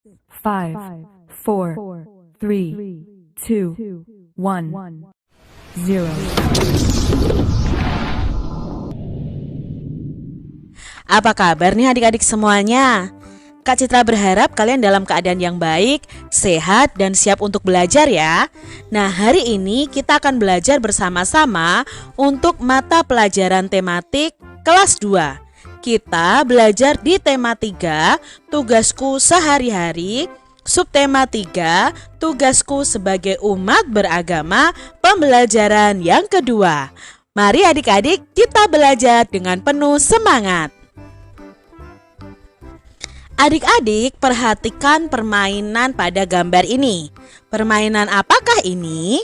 5, 4, 3, 2, 1, 0. Apa kabar nih adik-adik semuanya? Kak Citra berharap kalian dalam keadaan yang baik, sehat, dan siap untuk belajar ya. Nah, hari ini kita akan belajar bersama-sama untuk mata pelajaran tematik kelas 2. Kita belajar di tema 3, tugasku sehari-hari, subtema 3, tugasku sebagai umat beragama, pembelajaran yang kedua. Mari adik-adik kita belajar dengan penuh semangat. Adik-adik perhatikan permainan pada gambar ini. Permainan apakah ini?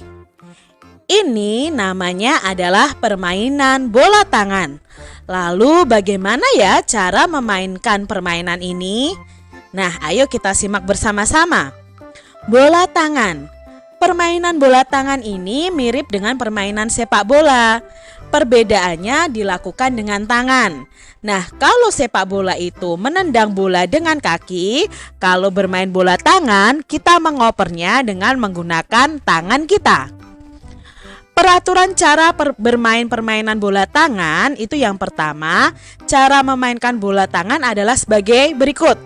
Ini namanya adalah permainan bola tangan. Lalu bagaimana ya cara memainkan permainan ini? Nah, ayo kita simak bersama-sama. Bola tangan. Permainan bola tangan ini mirip dengan permainan sepak bola. Perbedaannya dilakukan dengan tangan. Nah, kalau sepak bola itu menendang bola dengan kaki, kalau bermain bola tangan, kita mengopernya dengan menggunakan tangan kita. Peraturan cara bermain permainan bola tangan itu yang pertama, cara memainkan bola tangan adalah sebagai berikut.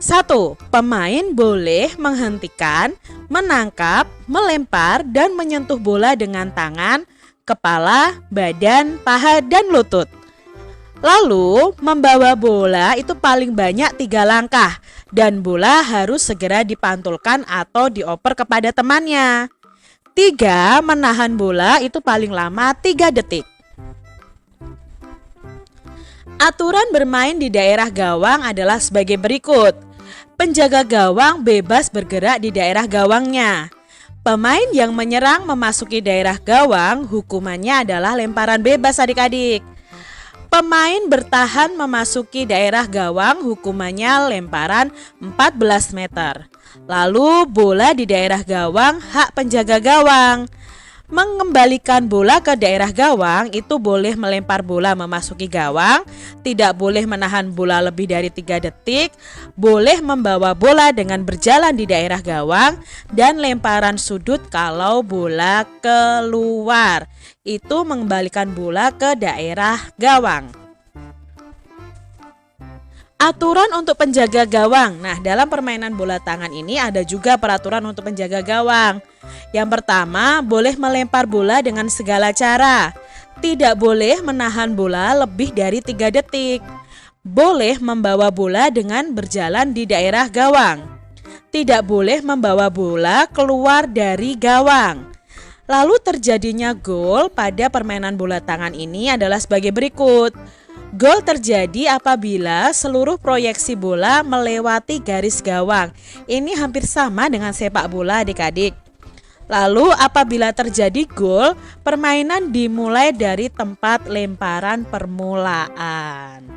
1. Pemain boleh menghentikan, menangkap, melempar, dan menyentuh bola dengan tangan, kepala, badan, paha, dan lutut. Lalu, membawa bola itu paling banyak 3 langkah, dan bola harus segera dipantulkan atau dioper kepada temannya. 3. Menahan bola itu paling lama 3 detik. Aturan bermain di daerah gawang adalah sebagai berikut. Penjaga gawang bebas bergerak di daerah gawangnya. Pemain yang menyerang memasuki daerah gawang, hukumannya adalah lemparan bebas adik-adik. Pemain bertahan memasuki daerah gawang, hukumannya lemparan 14 meter. Lalu bola di daerah gawang, hak penjaga gawang. Mengembalikan bola ke daerah gawang itu boleh melempar bola memasuki gawang, tidak boleh menahan bola lebih dari 3 detik, boleh membawa bola dengan berjalan di daerah gawang, dan lemparan sudut kalau bola keluar. Itu mengembalikan bola ke daerah gawang. Aturan untuk penjaga gawang. Nah, dalam permainan bola tangan ini ada juga peraturan untuk penjaga gawang. Yang pertama, boleh melempar bola dengan segala cara. Tidak boleh menahan bola lebih dari 3 detik. Boleh membawa bola dengan berjalan di daerah gawang. Tidak boleh membawa bola keluar dari gawang. Lalu terjadinya gol pada permainan bola tangan ini adalah sebagai berikut. Gol terjadi apabila seluruh proyeksi bola melewati garis gawang. Ini hampir sama dengan sepak bola adik-adik. Lalu apabila terjadi gol, permainan dimulai dari tempat lemparan permulaan.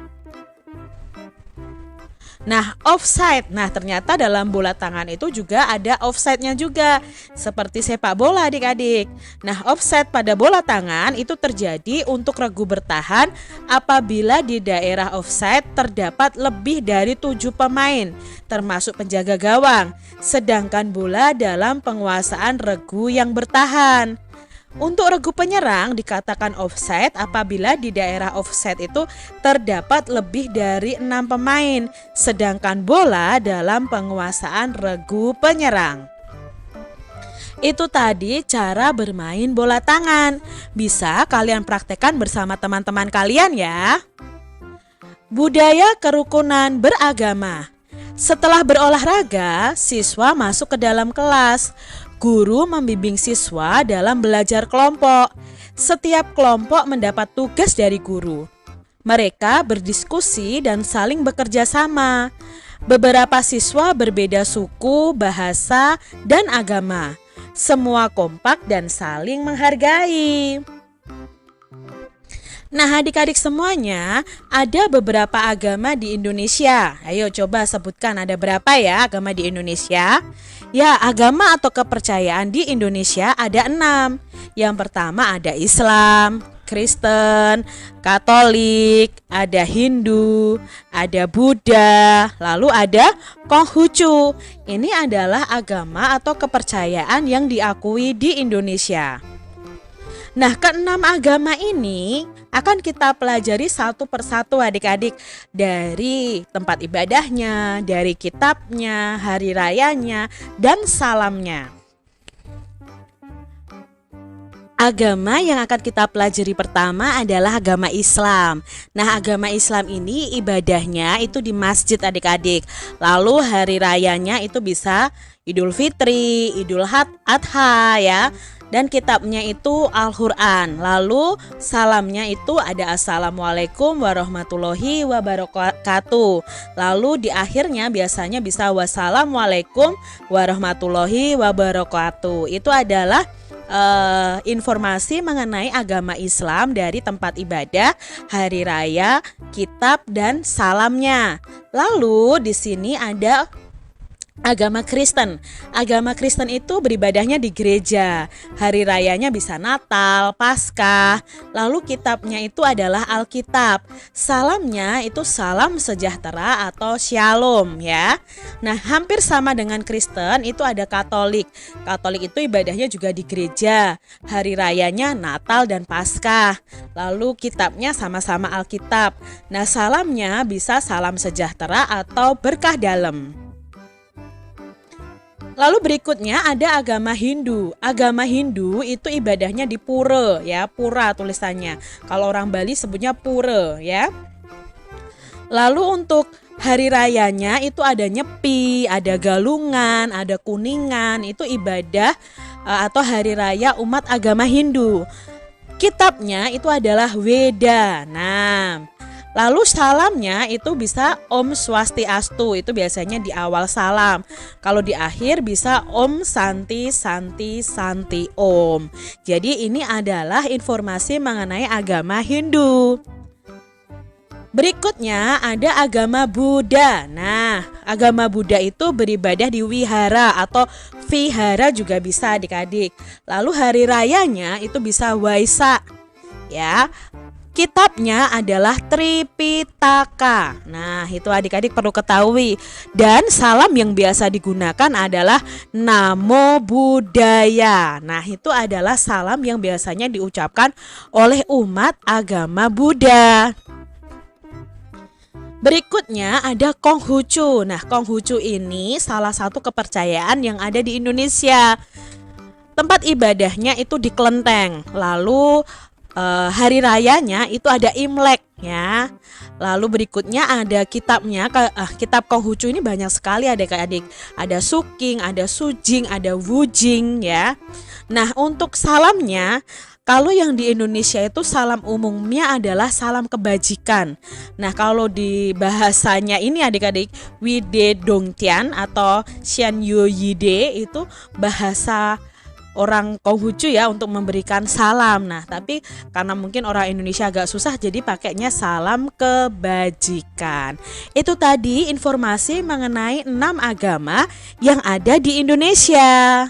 Nah, offside. Nah, ternyata dalam bola tangan itu juga ada offside-nya juga, seperti sepak bola adik-adik. Nah, offside pada bola tangan itu terjadi untuk regu bertahan apabila di daerah offside terdapat lebih dari 7 pemain, termasuk penjaga gawang, sedangkan bola dalam penguasaan regu yang bertahan. Untuk regu penyerang dikatakan offside apabila di daerah offside itu terdapat lebih dari 6 pemain, sedangkan bola dalam penguasaan regu penyerang. Itu tadi cara bermain bola tangan. Bisa kalian praktekkan bersama teman-teman kalian ya. Budaya kerukunan beragama. Setelah berolahraga, siswa masuk ke dalam kelas. Guru membimbing siswa dalam belajar kelompok. Setiap kelompok mendapat tugas dari guru. Mereka berdiskusi dan saling bekerja sama. Beberapa siswa berbeda suku, bahasa, dan agama. Semua kompak dan saling menghargai. Nah, adik-adik semuanya, ada beberapa agama di Indonesia. Ayo coba sebutkan ada berapa ya agama di Indonesia? Ya, agama atau kepercayaan di Indonesia ada 6. Yang pertama ada Islam, Kristen, Katolik, ada Hindu, ada Buddha, lalu ada Konghucu. Ini adalah agama atau kepercayaan yang diakui di Indonesia. Nah, keenam agama ini akan kita pelajari satu persatu adik-adik, dari tempat ibadahnya, dari kitabnya, hari rayanya, dan salamnya. Agama yang akan kita pelajari pertama adalah agama Islam. Nah, agama Islam ini ibadahnya itu di masjid adik-adik. Lalu hari rayanya itu bisa Idul Fitri, Idul Adha ya. Dan kitabnya itu Al-Quran. Lalu salamnya itu ada Assalamualaikum warahmatullahi wabarakatuh. Lalu di akhirnya biasanya bisa Wassalamualaikum warahmatullahi wabarakatuh. Itu adalah informasi mengenai agama Islam dari tempat ibadah, hari raya, kitab, dan salamnya. Lalu di sini ada agama Kristen. Agama Kristen itu beribadahnya di gereja. Hari rayanya bisa Natal, Paskah. Lalu kitabnya itu adalah Alkitab. Salamnya itu salam sejahtera atau shalom ya. Nah, hampir sama dengan Kristen itu ada Katolik. Katolik itu ibadahnya juga di gereja. Hari rayanya Natal dan Paskah. Lalu kitabnya sama-sama Alkitab. Nah, salamnya bisa salam sejahtera atau berkah dalam. Lalu berikutnya ada agama Hindu. Agama Hindu itu ibadahnya di pura ya, pura tulisannya. Kalau orang Bali sebutnya pura ya. Lalu untuk hari rayanya itu ada Nyepi, ada Galungan, ada Kuningan. Itu ibadah atau hari raya umat agama Hindu. Kitabnya itu adalah Weda. Nah, lalu salamnya itu bisa Om Swastiastu, itu biasanya di awal salam. Kalau di akhir bisa Om Santi Santi Santi Om. Jadi ini adalah informasi mengenai agama Hindu. Berikutnya ada agama Buddha. Nah, agama Buddha itu beribadah di wihara atau vihara juga bisa adik-adik. Lalu hari rayanya itu bisa Waisak ya. Kitabnya adalah Tripitaka. Nah, itu adik-adik perlu ketahui. Dan salam yang biasa digunakan adalah Namo Buddhaya. Nah, itu adalah salam yang biasanya diucapkan oleh umat agama Buddha. Berikutnya ada Konghucu. Nah, Konghucu ini salah satu kepercayaan yang ada di Indonesia. Tempat ibadahnya itu di kelenteng. Lalu hari rayanya itu ada Imlek ya. Lalu berikutnya ada kitabnya. Kitab Konghucu ini banyak sekali adik-adik. Ada Suking, ada Sujing, ada Wujing ya. Nah, untuk salamnya, kalau yang di Indonesia itu salam umumnya adalah salam kebajikan. Nah, kalau di bahasanya ini adik-adik, Wide Dongtian atau Xian Yo Yide itu bahasa orang Konghucu ya untuk memberikan salam. Nah, tapi karena mungkin orang Indonesia agak susah, jadi pakainya salam kebajikan. Itu tadi informasi mengenai 6 agama yang ada di Indonesia.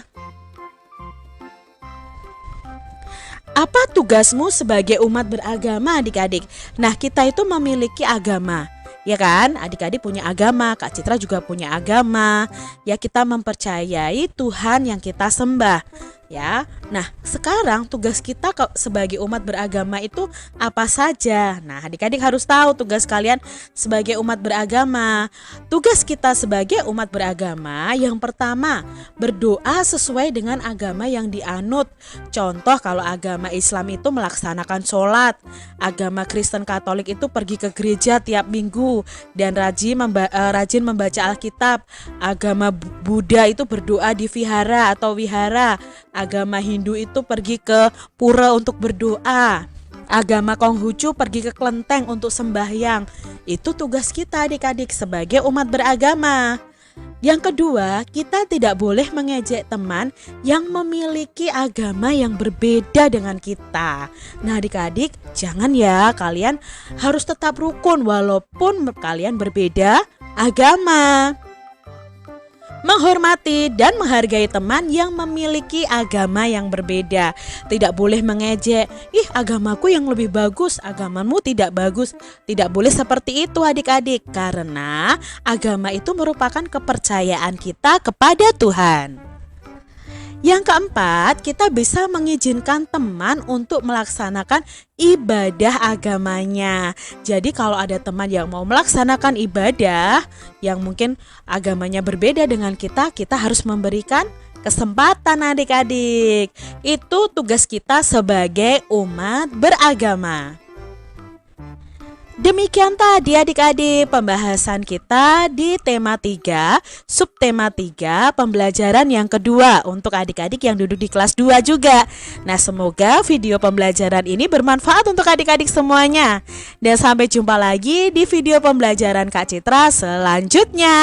Apa tugasmu sebagai umat beragama adik-adik? Nah, kita itu memiliki agama, ya kan? Adik-adik punya agama, Kak Citra juga punya agama. Ya, kita mempercayai Tuhan yang kita sembah. Ya, nah sekarang tugas kita sebagai umat beragama itu apa saja? Nah, adik-adik harus tahu tugas kalian sebagai umat beragama. Tugas kita sebagai umat beragama yang pertama, berdoa sesuai dengan agama yang dianut. Contoh, kalau agama Islam itu melaksanakan sholat, agama Kristen Katolik itu pergi ke gereja tiap minggu dan rajin membaca Alkitab. Agama Buddha itu berdoa di vihara atau wihara. Agama Hindu itu pergi ke pura untuk berdoa. Agama Konghucu pergi ke kelenteng untuk sembahyang. Itu tugas kita adik-adik sebagai umat beragama. Yang kedua, kita tidak boleh mengejek teman yang memiliki agama yang berbeda dengan kita. Nah adik-adik, jangan ya, kalian harus tetap rukun walaupun kalian berbeda agama. menghormati dan menghargai teman yang memiliki agama yang berbeda. Tidak boleh mengejek, ih agamaku yang lebih bagus, agamamu tidak bagus. Tidak boleh seperti itu adik-adik, karena agama itu merupakan kepercayaan kita kepada Tuhan. Yang keempat, kita bisa mengizinkan teman untuk melaksanakan ibadah agamanya. Jadi kalau ada teman yang mau melaksanakan ibadah yang mungkin agamanya berbeda dengan kita harus memberikan kesempatan adik-adik. Itu tugas kita sebagai umat beragama. Demikian tadi adik-adik pembahasan kita di tema 3, subtema 3, pembelajaran yang kedua untuk adik-adik yang duduk di kelas 2 juga. Nah, semoga video pembelajaran ini bermanfaat untuk adik-adik semuanya. Dan sampai jumpa lagi di video pembelajaran Kak Citra selanjutnya.